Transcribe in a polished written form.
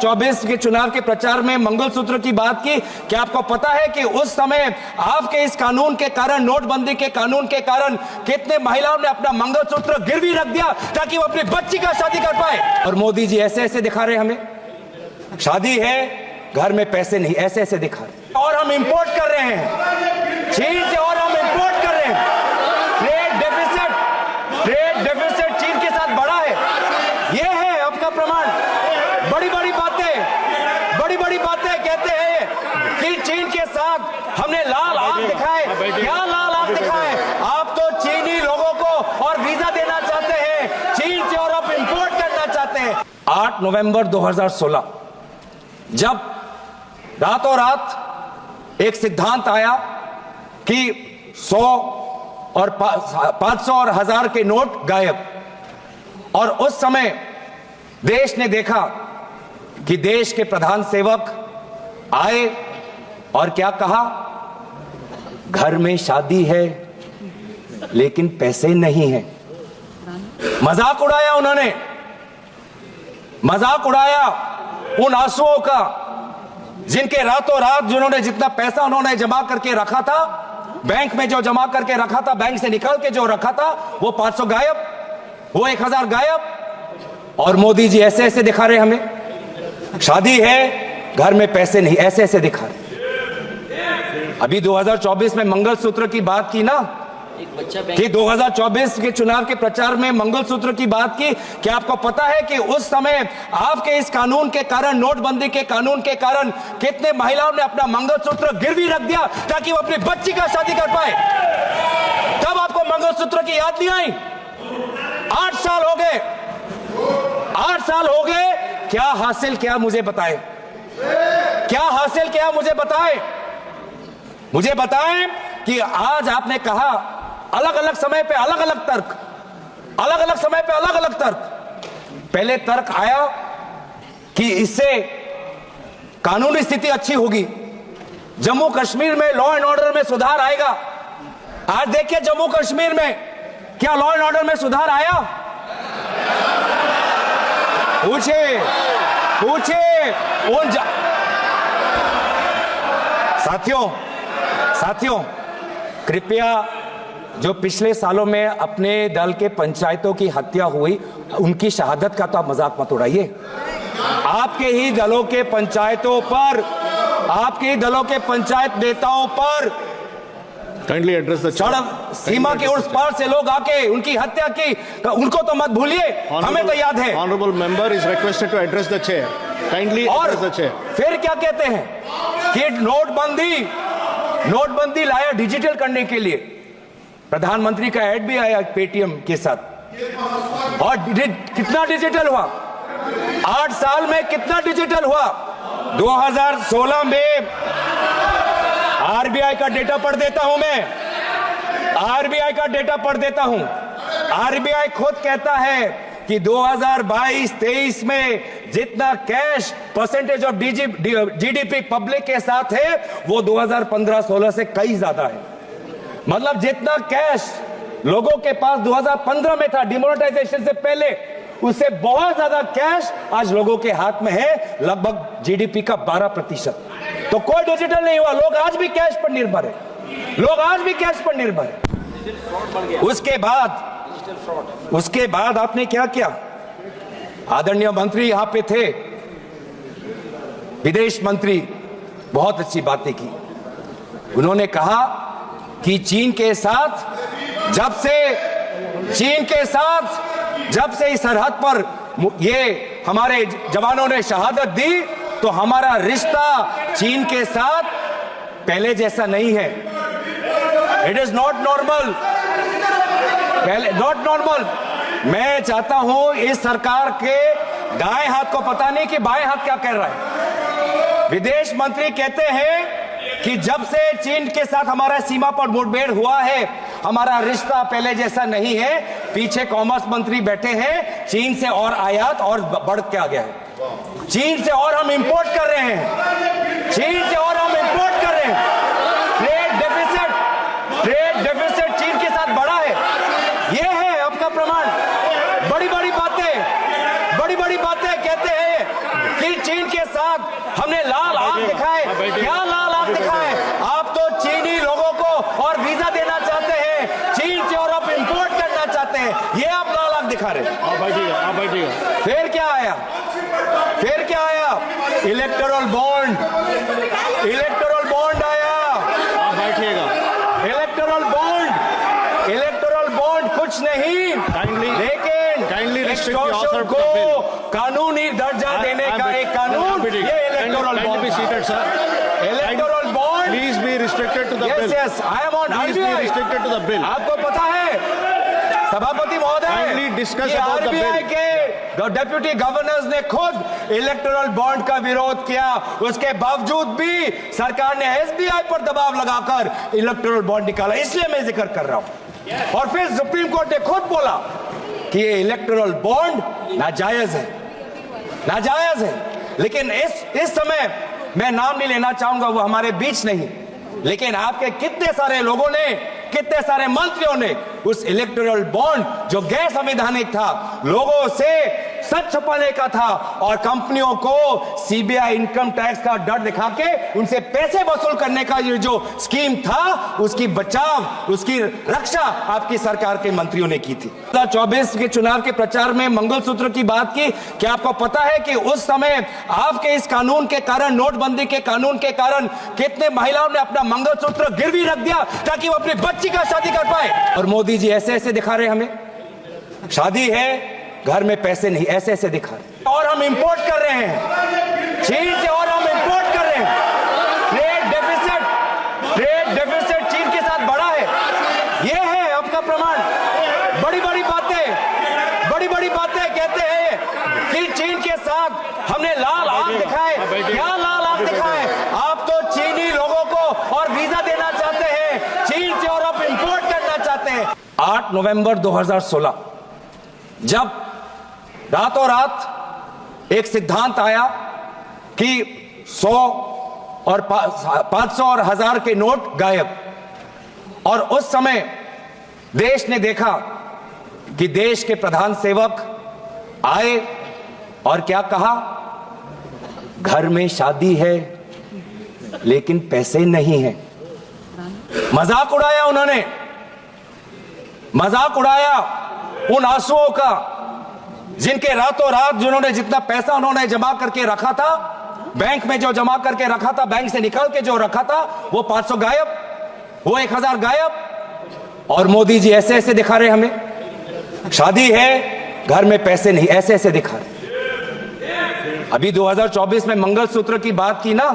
2024 के चुनाव के प्रचार में मंगलसूत्र की बात की। क्या आपको पता है कि उस समय आपके इस कानून के कारण, नोटबंदी के कानून के कारण, कितने महिलाओं ने अपना मंगलसूत्र गिरवी रख दिया ताकि वो अपनी बच्ची का शादी कर पाए। और मोदी जी ऐसे ऐसे दिखा रहे हमें, शादी है घर में पैसे नहीं, ऐसे ऐसे दिखा रहे। और हम इंपोर्ट कर रहे हैं चीन से, और हम इंपोर्ट कर रहे हैं। ट्रेड डेफिसिट चीन के साथ बढ़ा है। ये है आपका प्रमाण। बड़ी बड़ी बातें कहते हैं कि चीन के साथ हमने लाल आंख दिखाए। क्या लाल आंख दिखाए? आप तो चीनी लोगों को और वीजा देना चाहते हैं चीन से, और आप इंपोर्ट करना चाहते हैं। 8 नवंबर 2016 जब रातों रात एक सिद्धांत आया कि 100 और 500 और 1000 के नोट गायब, और उस समय देश ने देखा कि देश के प्रधान सेवक आए और क्या कहा, घर में शादी है लेकिन पैसे नहीं है। मजाक उड़ाया उन्होंने, मजाक उड़ाया उन आंसुओं का जिनके रातों रात जिन्होंने जितना पैसा उन्होंने जमा करके रखा था, बैंक में जो जमा करके रखा था, बैंक से निकाल के जो रखा था, वो 500 गायब, वो 1000 गायब। और मोदी जी ऐसे ऐसे दिखा रहे हमें, शादी है घर में पैसे नहीं, ऐसे ऐसे दिखा रहे। अभी 2024 में मंगलसूत्र की बात की ना, कि 2024 के चुनाव के प्रचार में मंगलसूत्र की बात की। क्या आपको पता है कि उस समय आपके इस कानून के कारण, नोटबंदी के कानून के कारण, कितने महिलाओं ने अपना मंगलसूत्र गिरवी रख दिया ताकि वो अपनी बच्ची का शादी कर पाए? तब आपको मंगलसूत्र की याद नहीं आई? 8 साल हो गए, 8 साल हो गए। क्या हासिल किया मुझे बताएं, क्या हासिल किया मुझे बताएं। मुझे बताएं कि आज आपने कहा अलग अलग समय पे अलग अलग तर्क, अलग अलग समय पे अलग अलग तर्क। पहले तर्क आया कि इससे कानूनी स्थिति अच्छी होगी, जम्मू कश्मीर में लॉ एंड ऑर्डर में सुधार आएगा। आज देखिए जम्मू कश्मीर में क्या लॉ एंड ऑर्डर में सुधार आया? पूछे उन साथियों कृपया, जो पिछले सालों में अपने दल के पंचायतों की हत्या हुई, उनकी शहादत का तो आप मजाक मत उड़ाइए। आपके ही दलों के पंचायतों पर, आपके ही दलों के पंचायत नेताओं पर काइंडली एड्रेस द सड़क सीमा के उस पार से लोग आके उनकी हत्या की, उनको तो मत भूलिए, हमें तो याद है। Honourable member is requested to address the chair, kindly address the chair. फिर क्या कहते हैं कि नोटबंदी लाया डिजिटल करने के लिए। प्रधानमंत्री का ऐड भी आया पेटीएम के साथ, और कितना डिजिटल हुआ? 8 साल में कितना डिजिटल हुआ? 2016 में आरबीआई का डेटा पढ़ देता हूं मैं, आरबीआई का डेटा पढ़ देता हूं। आरबीआई खुद कहता है कि 2022-23 में जितना cash percentage of GDP public के साथ है, वो 2015-16 से कई ज्यादा है। मतलब जितना कैश लोगों के पास 2015 में था डिमोनेटाइजेशन से पहले, उससे बहुत ज्यादा कैश आज लोगों के हाथ में है, लगभग जीडीपी का 12%। तो कोई डिजिटल नहीं हुआ, लोग आज भी कैश पर निर्भर है, लोग आज भी कैश पर निर्भर है। उसके बाद आपने क्या किया? आदरणीय मंत्री यहां पे थे, विदेश मंत्री, बहुत अच्छी बातें की। उन्होंने कहा कि चीन के साथ जब से इस सरहद पर ये हमारे जवानों ने शहादत दी, तो हमारा रिश्ता चीन के साथ पहले जैसा नहीं है। It is not normal, not normal. मैं चाहता हूं इस सरकार के दाएं हाथ को पता नहीं कि बाएं हाथ क्या कह रहा है। विदेश मंत्री कहते हैं कि जब से चीन के साथ हमारा सीमा पर मुठभेड़ हुआ है, हमारा रिश्ता पहले जैसा नहीं है। पीछे कॉमर्स मंत्री बैठे हैं, चीन से और आयात और बढ़ के आ गया है, चीन से और हम इंपोर्ट कर रहे हैं, चीन से और हम इंपोर्ट कर रहे हैं। ट्रेड डेफिसिट चीन के साथ बढ़ा है। यह है आपका प्रमाण। बड़ी बड़ी बातें कहते हैं कि चीन के साथ हमने लाल आंख दिखाए। क्या लाल आंख दिखाए? आप तो चीनी लोगों को और वीजा देना चाहते हैं, चीन से और आप इंपोर्ट करना चाहते हैं, ये आप लाल आंख दिखा रहे हैं। आप बैठिएगा। फिर क्या आया? फिर क्या आया? इलेक्टोरल बॉन्ड आया। आप बैठिएगा। इलेक्टोरल बॉन्ड कुछ नहीं, लेकिन एक्सटॉर्शन को कानूनी दर्जा देने का एक कानून, ये electoral bond. Electoral bond, please be restricted to the bill. Yes, I am on RBI. Restricted to the bill. आपको पता है सभापति महोदय, Kindly discuss कि about the bill. आरबीआई के डेप्यूटी गवर्नर्स ने खुद इलेक्टोरल बॉन्ड का विरोध किया, उसके बावजूद भी सरकार ने एसबीआई पर दबाव लगाकर इलेक्टोरल बॉन्ड निकाला, इसलिए मैं जिक्र कर रहा हूं। और फिर सुप्रीम कोर्ट ने खुद बोला कि ये इलेक्टोरल बॉन्ड नाजायज है। लेकिन इस समय मैं नाम नहीं लेना चाहूंगा, वो हमारे बीच नहीं, लेकिन आपके कितने सारे लोगों ने, कितने सारे मंत्रियों ने उस इलेक्टोरल बॉन्ड जो गैर संवैधानिक था, लोगों से सच छुपाने का था और कंपनियों को सीबीआई इनकम टैक्स का डर दिखा के उनसे पैसे वसूल करने का ये जो स्कीम था, उसकी बचाव, उसकी रक्षा आपकी सरकार के मंत्रियों ने की थी। 2024 के चुनाव के प्रचार में मंगलसूत्र की बात की। क्या आपको पता है कि उस समय आपके इस कानून के कारण, नोटबंदी के कानून के कारण, कितने महिलाओं ने अपना मंगलसूत्र गिरवी रख दिया ताकि वो अपनी बच्ची का शादी कर पाए? और मोदी जी ऐसे ऐसे दिखा रहे हमें, शादी है, घर में पैसे नहीं, ऐसे ऐसे दिखा रहे। और हम इंपोर्ट कर रहे हैं चीन से, और हम इंपोर्ट कर रहे हैं। ट्रेड डेफिसिट चीन के साथ बढ़ा है, ये है आपका प्रमाण। बड़ी बड़ी बातें कहते हैं कि चीन के साथ हमने लाल आंख दिखाए। क्या लाल आंख दिखाए? आप तो चीनी लोगों को और वीजा देना चाहते हैं, चीन से और आप इंपोर्ट करना चाहते हैं। 8 नवंबर 2016 जब रातों रात एक सिद्धांत आया कि 100 और 500 और 1000 के नोट गायब, और उस समय देश ने देखा कि देश के प्रधान सेवक आए और क्या कहा? घर में शादी है लेकिन पैसे नहीं है। मजाक उड़ाया उन्होंने, मजाक उड़ाया उन आंसुओं का जिनके रातों रात, जिन्होंने जितना पैसा उन्होंने जमा करके रखा था, बैंक में जो जमा करके रखा था, बैंक से निकाल के जो रखा था, वो 500 गायब, वो 1000 गायब। और मोदी जी ऐसे ऐसे दिखा रहे हमें, शादी है, घर में पैसे नहीं, ऐसे ऐसे दिखा रहे। अभी 2024 में मंगलसूत्र की बात की ना,